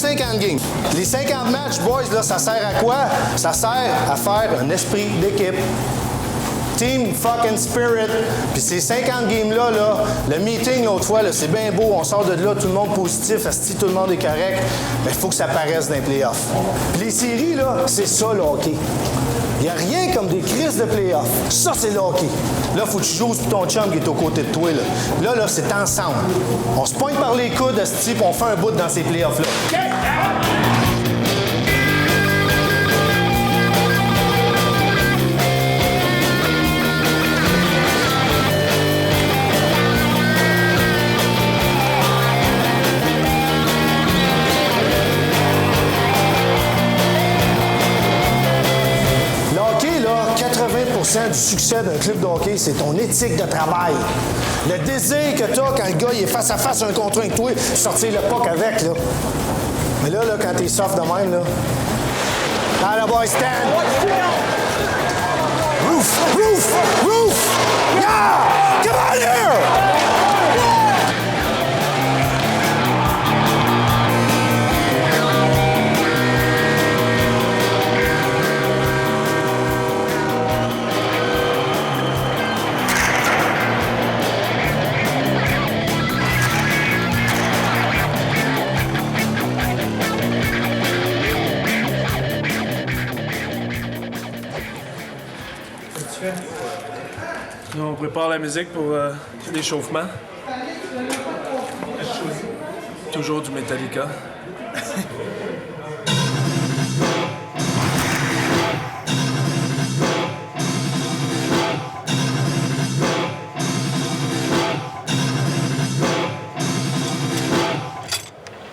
50 games. Les 50 matchs, boys, là, ça sert à quoi? Ça sert à faire un esprit d'équipe. Team fucking spirit. Puis ces 50 games-là, là, le meeting l'autre fois, là, c'est bien beau, on sort de là, tout le monde positif, asti, tout le monde est correct, mais il faut que ça paraisse dans les playoffs. Puis les séries, là, c'est ça le hockey. Il n'y a rien comme des crises de playoffs. Ça, c'est le hockey. Là, faut que tu joues pour ton chum qui est aux côtés de toi. Là, c'est ensemble. On se pointe par les coudes, asti, puis on fait un bout dans ces playoffs-là. Du succès d'un club de hockey, c'est ton éthique de travail. Le désir que tu as quand le gars il est face à face un contre un avec toi, sortir le puck avec, là. Mais là, quand t'es soft de même, là... Ah, là, boy, stand! Roof! Roof! Roof! Yeah! Come on here! Nous, on prépare la musique pour l'échauffement. Toujours du Metallica.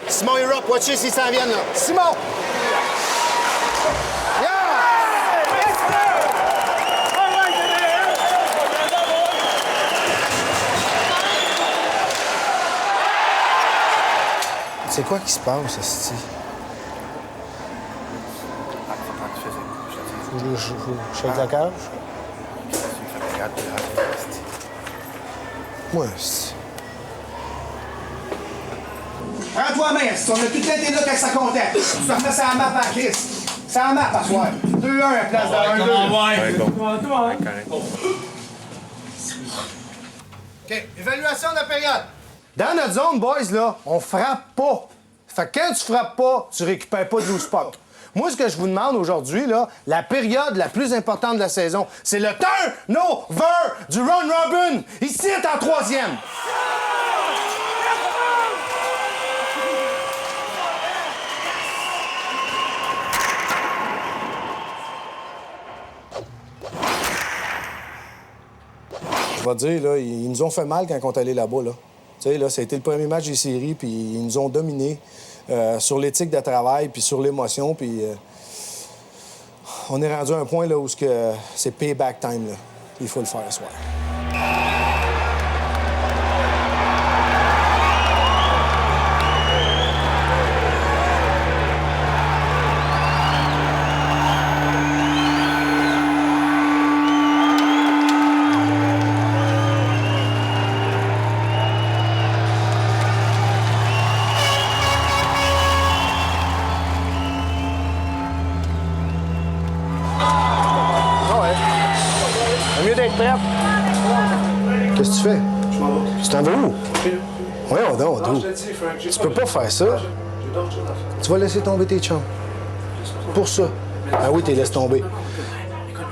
Simon Europe, watchez s'ils s'en viennent, là. Simon! C'est quoi qui se passe, esti? Faut que je shake la cage? Moi, esti. Prends-toi la main, esti. On a tout le temps été là quand ça comptait. Tu te remets ça à la map en crise. C'est à la map à soir. 2-1 à place de 1-2. OK, évaluation de la période. Dans notre zone, boys, là, on frappe pas. Fait que quand tu frappes pas, tu récupères pas de loose puck. Moi, ce que je vous demande aujourd'hui, là, la période la plus importante de la saison, c'est le turnover du round robin. Ici, est en troisième. Je vais te dire, là, ils nous ont fait mal quand on est allé là-bas, là. Tu sais, là, ça a été le premier match des séries, puis ils nous ont dominés sur l'éthique de travail, puis sur l'émotion, puis on est rendu à un point là, où c'est payback time, là. Il faut le faire ce soir. Qu'est-ce que tu fais? Je m'en vais. Tu t'en vas où? Voyons donc, Non, d'où? je te dis, Frank, Tu peux pas faire ça. J'ai d'autres choses à faire. Tu vas laisser tomber tes chums. Pour ça. Ah oui, t'es laisse tomber.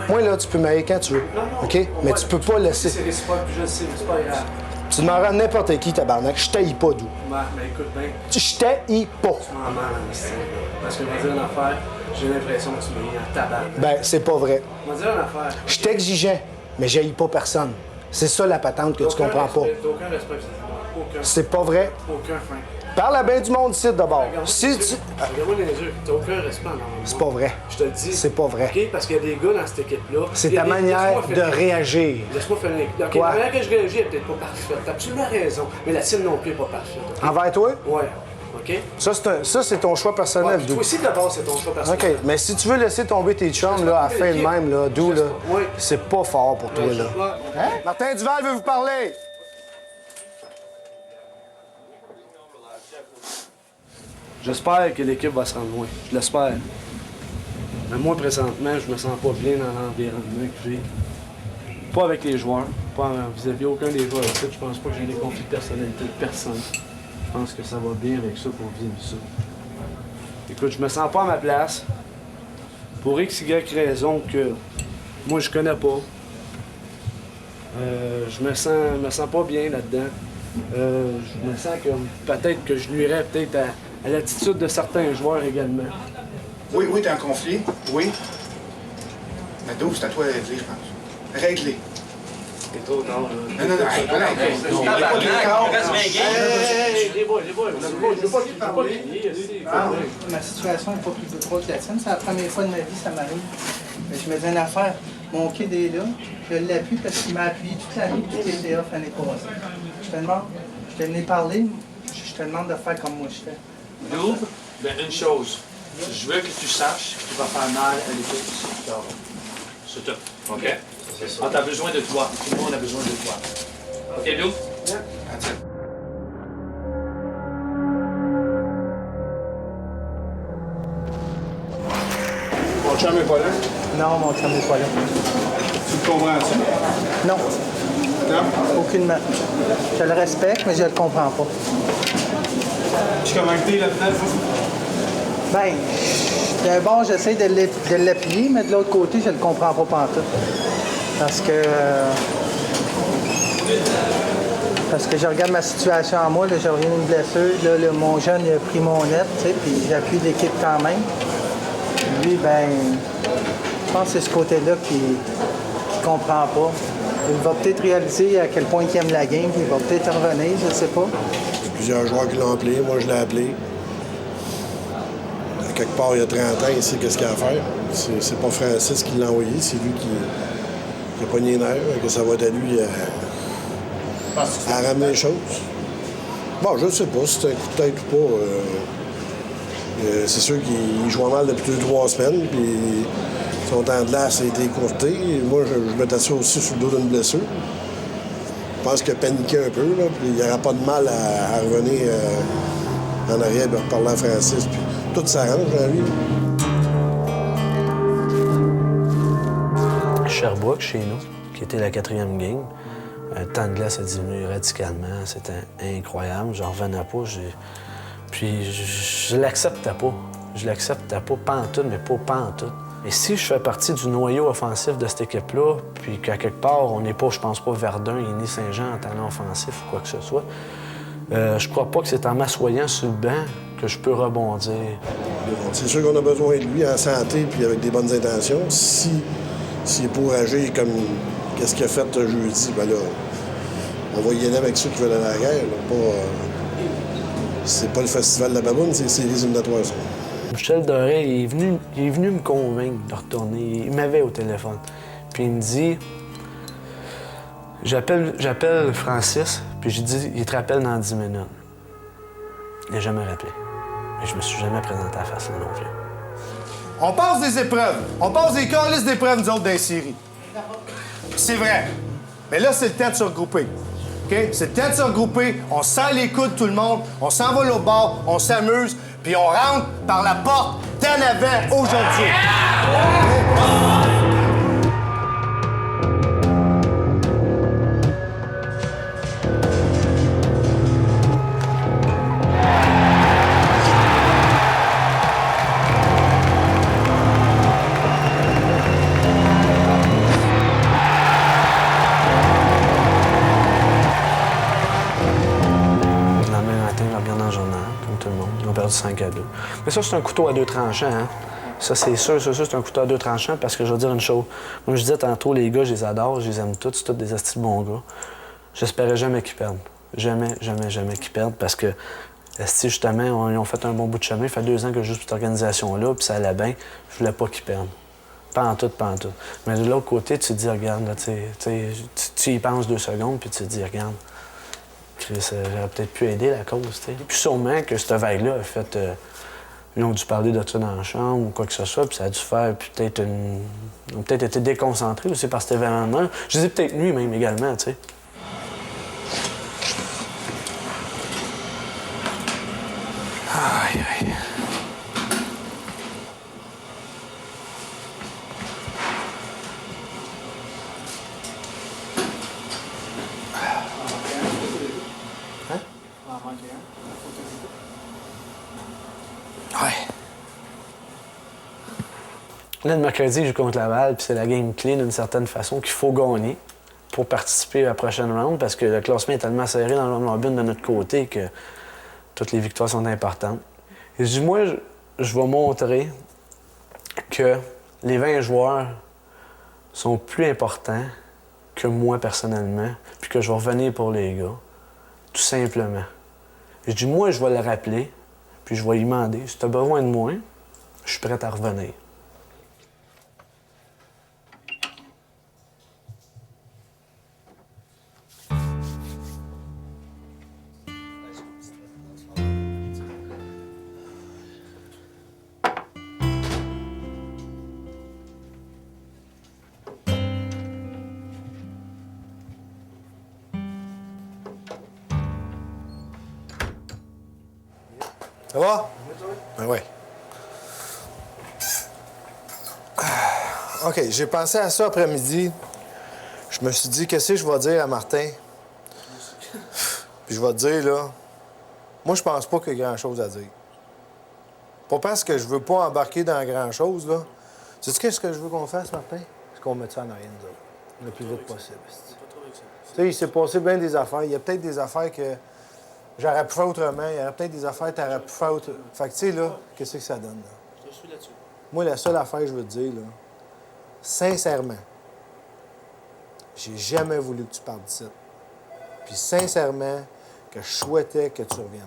Moi, là, tu peux m'aller quand tu veux. OK? Mais tu peux pas laisser. C'est réciproque, puis je le sais, mais c'est pas grave. Tu demanderas à n'importe qui, tabarnak. Je t'haïs pas, d'où. Mais écoute bien, Je t'haïs pas. tu m'en mal en estime. Parce que je vais dire une affaire, j'ai l'impression que tu m'as mis en tabac. Ben, c'est pas vrai. Je vais dire une affaire. Je suis exigeant, mais j'haïs pas personne. C'est ça la patente que tu comprends pas. T'as aucun respect, aucun. C'est pas vrai. Aucun, Frank. Parle à bien du monde ici d'abord. Regarde-moi Si tu... Regarde-moi dans les yeux, t'as aucun respect envers moi. C'est pas vrai. Je te le dis. C'est pas vrai. OK? Parce qu'il y a des gars dans cette équipe-là. C'est Il y a ta des- manière laisse-moi de finir. réagir. Laisse-moi finir. OK, Quoi? la manière que je réagis est peut-être pas parfaite. T'as absolument raison. Mais la tienne non plus est pas parfaite. OK? Envers toi? Ouais. OK? Ça, c'est ton choix personnel, Ouais, Dou. toi aussi, d'abord, c'est ton choix personnel. OK, mais si tu veux laisser tomber tes chums là, à la fin de même, là, Dou, là, Oui. c'est pas fort pour toi, Ouais, là. je- Hein? Martin Duval veut vous parler. J'espère que l'équipe va se rendre loin. Je l'espère. Mais moi, présentement, je me sens pas bien dans l'environnement que j'ai. Pas avec les joueurs, pas vis-à-vis aucun des joueurs. Je pense pas que j'ai des conflits de personnalité de personne. Je pense que ça va bien avec ça pour vivre ça. Écoute, je me sens pas à ma place. Pour X, Y raison que moi, je connais pas. Je me sens pas bien là-dedans. Je me sens que peut-être que je nuirais peut-être à l'attitude de certains joueurs également. Oui, t'es en conflit. Oui. Mais d'où, c'est à toi de régler, je pense. Régler. C'est trop tard, là. Non. Ma situation n'est pas plus grosse que la tienne. C'est la première fois de ma vie que ça m'arrive. Je me dis une affaire. Mon kid est là. Je l'appuie parce qu'il m'a appuyé toute l'année et tout était off l'année passée. Je te l'ai parlé. Je te demande de faire comme moi je fais. Nous, ben une chose. Je veux que tu saches que tu vas faire mal à l'équipe ici. C'est tout. OK? On a besoin de toi. Tout le monde a besoin de toi. OK, Lou? That's it. Mon chum n'est pas là. Non, mon chum n'est pas là. Tu le comprends-tu? Non, Non? aucunement. Je le respecte, mais je le comprends pas. Tu comment t'es là-dedans? Ben, d'un bord, j'essaie de l'appuyer, mais de l'autre côté, je le comprends pas pantoute. Parce que je regarde ma situation à moi, là, je reviens d'une blessure, là, mon jeune il a pris mon net, tu sais, puis j'appuie l'équipe quand même. Lui, ben, je pense que c'est ce côté-là qu'il comprend pas. Il va peut-être réaliser à quel point il aime la game, puis il va peut-être revenir, je sais pas. Il y a plusieurs joueurs qui l'ont appelé, moi je l'ai appelé. À quelque part, il y a 30 ans, il sait qu'est-ce qu'il a à faire. C'est pas Francis qui l'a envoyé, c'est lui qui a pogné les nerfs, que ça va être à lui à ramener les choses. Bon, je sais pas si c'est un coup de tête ou pas. C'est sûr qu'il joue mal depuis 2-3 semaines, puis son temps de glace a été écourté. Moi, je me t'assure aussi sur le dos d'une blessure. Je pense qu'il a paniqué un peu, là, puis il n'y aura pas de mal à revenir en arrière et reparler à Francis. Puis tout s'arrange dans la vie. Sherbrooke, chez nous, qui était la 4e game, le temps de glace a diminué radicalement. C'était incroyable. J'en revenais pas. Puis je l'acceptais pas. Je l'acceptais pas en tout, mais pas en tout. Et si je fais partie du noyau offensif de cette équipe-là, puis qu'à quelque part, on n'est pas, je pense pas, Verdun et ni Saint-Jean en talent offensif ou quoi que ce soit, je crois pas que c'est en m'assoyant sur le banc que je peux rebondir. C'est sûr qu'on a besoin de lui en santé puis avec des bonnes intentions. S'il est pour agir comme qu'est-ce qu'il a fait jeudi, ben là, on va y aller avec ceux qui veulent aller à la guerre. C'est pas le festival de la baboune, c'est les éliminatoires. Michel Doré, il est venu me convaincre de retourner. Il m'avait au téléphone. Puis il me dit, j'appelle Francis, puis j'ai dit, il te rappelle dans 10 minutes. Il n'a jamais rappelé. Mais je me suis jamais présenté à la face là non plus. On passe des épreuves. On passe des calices d'épreuves, nous autres, dans les séries. C'est vrai. Mais là, c'est le temps de se regrouper. OK? C'est le temps de se regrouper. On serre les coudes, tout le monde. On s'en va au bord. On s'amuse. Puis on rentre par la porte d'en avant aujourd'hui. Perdu 5-2. Mais ça, c'est un couteau à 2 tranchants. Hein? Ça, c'est sûr, c'est un couteau à 2 tranchants parce que je veux dire une chose. Moi, je disais tantôt, les gars, je les adore, je les aime tous, c'est tous des astis de bons gars. J'espérais jamais qu'ils perdent. Jamais qu'ils perdent parce que, si justement, ils ont fait un bon bout de chemin. Ça fait 2 ans que je joue cette organisation-là, puis ça allait bien. Je voulais pas qu'ils perdent. Pas en tout. Mais de l'autre côté, tu te dis, regarde, là, tu y penses 2 secondes, puis tu te dis, regarde. J'aurais peut-être pu aider la cause, tu sais. Puis sûrement que cette vague-là a fait... ils ont dû parler de ça dans la chambre ou quoi que ce soit, puis ça a dû faire peut-être Ils ont peut-être été déconcentrés aussi par cet événement. Je dis peut-être nuit même également, tu sais. Aïe, aïe. Là, le mercredi, je joue contre Laval, puis c'est la game clé d'une certaine façon qu'il faut gagner pour participer à la prochaine round parce que le classement est tellement serré dans le round robin de notre côté que toutes les victoires sont importantes. Et je dis, moi, je vais montrer que les 20 joueurs sont plus importants que moi personnellement, puis que je vais revenir pour les gars, tout simplement. Je dis, moi, je vais le rappeler, puis je vais lui demander, si tu as besoin de moi, je suis prêt à revenir. Ça va? Ben ouais. OK, j'ai pensé à ça après-midi. Je me suis dit, qu'est-ce que je vais dire à Martin? Puis je vais te dire, là, moi, je pense pas qu'il y a grand-chose à dire. Pas parce que je veux pas embarquer dans grand-chose, là. Sais-tu qu'est-ce que je veux qu'on fasse, Martin? C'est qu'on mette ça en arrière, nous autres, le plus vite possible. Tu sais, il s'est passé bien des affaires. Il y a peut-être des affaires que j'aurais pu faire autrement. Il y aurait peut-être des affaires que t'aurais pu faire autrement. Fait que, tu sais, là, qu'est-ce que ça donne, là? Je te suis là-dessus. Moi, la seule affaire que je veux te dire, là, sincèrement, j'ai jamais voulu que tu partes d'ici. Puis sincèrement, que je souhaitais que tu reviennes.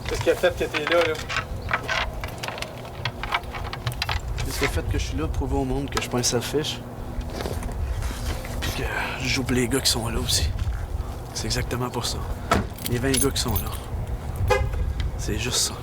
Qu'est-ce qui a fait que t'es là, là? Qu'est-ce qui a fait que je suis là, prouver au monde que je suis pas un selfish? Puis que je joue pour les gars qui sont là aussi. C'est exactement pour ça. Les 20 gars qui sont là. C'est juste ça.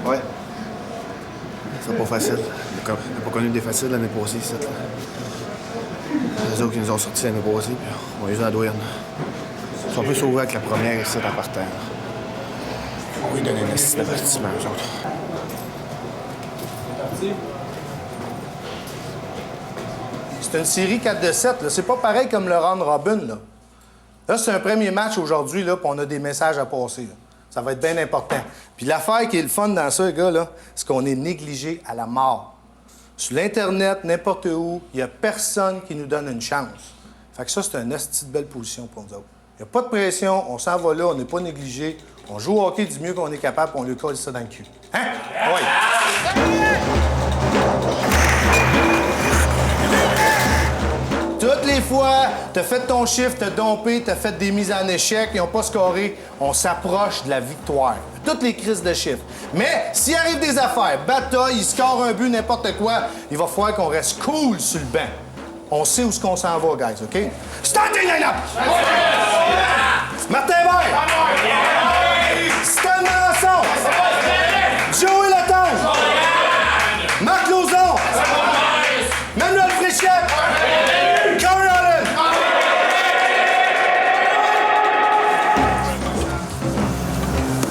Ouais. C'est pas facile. On n'a pas connu des faciles l'année passée, ici. Les autres qui nous ont sortis l'année passée, puis on les a à la douane. Ils sont plus sauvés avec la première ici en partant. On va lui donner un petit avertissement, eux autres. C'est une série 4-7, là. C'est pas pareil comme le round robin, là. Là, c'est un premier match aujourd'hui, là, puis on a des messages à passer, là. Ça va être bien important. Puis l'affaire qui est le fun dans ça, les gars, là, c'est qu'on est négligé à la mort. Sur l'Internet, n'importe où, il n'y a personne qui nous donne une chance. Fait que ça, c'est une esti de belle position pour nous autres. Il n'y a pas de pression, on s'en va là, on n'est pas négligé. On joue au hockey du mieux qu'on est capable, puis on lui colle ça dans le cul. Hein? Oui. Toutes les fois, t'as fait ton chiffre, t'as dompé, t'as fait des mises en échec, ils n'ont pas scoré, on s'approche de la victoire. Toutes les crises de chiffres. Mais s'il arrive des affaires, bataille, il score un but, n'importe quoi, il va falloir qu'on reste cool sur le banc. On sait où est-ce qu'on s'en va, guys, OK? Starting line-up! Martin Vert! Stan Melançon! Joey Latange! Marc Lauzon! Manuel Fréchette! Corey Allen!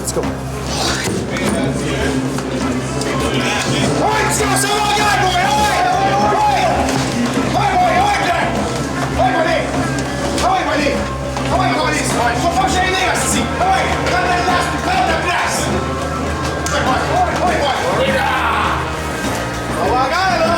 Let's go. Ouais, si on s'en va, gars! Faut pas gêner, Asti! Ouais! Prends ta place, prends ta place! On va en gare, là!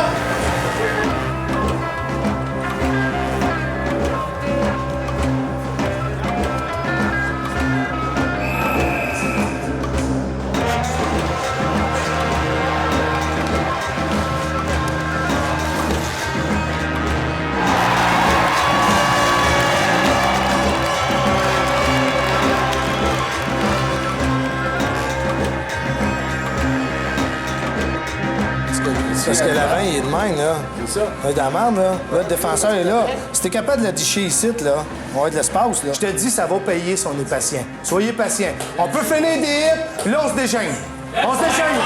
parce que l'avant, il est de même, là. C'est ça. Il est dans la merde, là. Là, le défenseur est là. Si t'es capable de le dicher ici, là, on va avoir de l'espace, là. Je te dis, ça va payer si on est patient. Soyez patient. On peut finir des hits, puis là, on se déchaîne. On se déchaîne.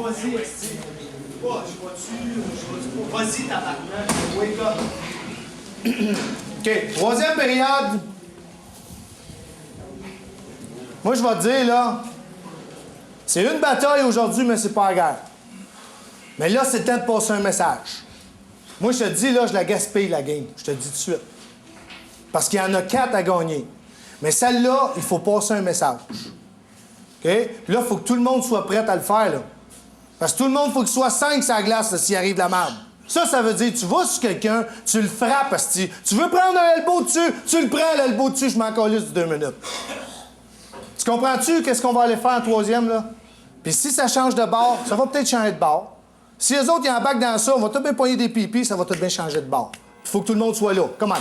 Vas-y, esti. Je vois-tu pas. Vas-y, tabarnak. Wake up. OK, troisième période. Moi, je vais te dire, là, c'est une bataille aujourd'hui, mais c'est pas la guerre. Mais là, c'est le temps de passer un message. Moi, je te dis, là, je la gaspille, la game. Je te le dis tout de suite. Parce qu'il y en a 4 à gagner. Mais celle-là, il faut passer un message. OK? Puis là, il faut que tout le monde soit prêt à le faire, là. Parce que tout le monde, il faut qu'il soit 5 sur la glace là, s'il arrive de la merde. Ça veut dire, tu vas sur quelqu'un, tu le frappes, parce que tu veux prendre un elbow dessus, tu le prends l'elbow dessus, je m'en calisse de 2 minutes. Tu comprends-tu qu'est-ce qu'on va aller faire en troisième, là? Puis si ça change de bord, ça va peut-être changer de bord. Si les autres, ils embarquent dans ça, on va tout bien poigner des pipis, ça va tout bien changer de bord. Il faut que tout le monde soit là. Comment?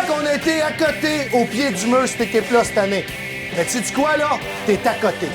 Qu'on a été à côté au pied du mur, cette équipe-là, cette année. Mais tu sais quoi, là? T'es à côté.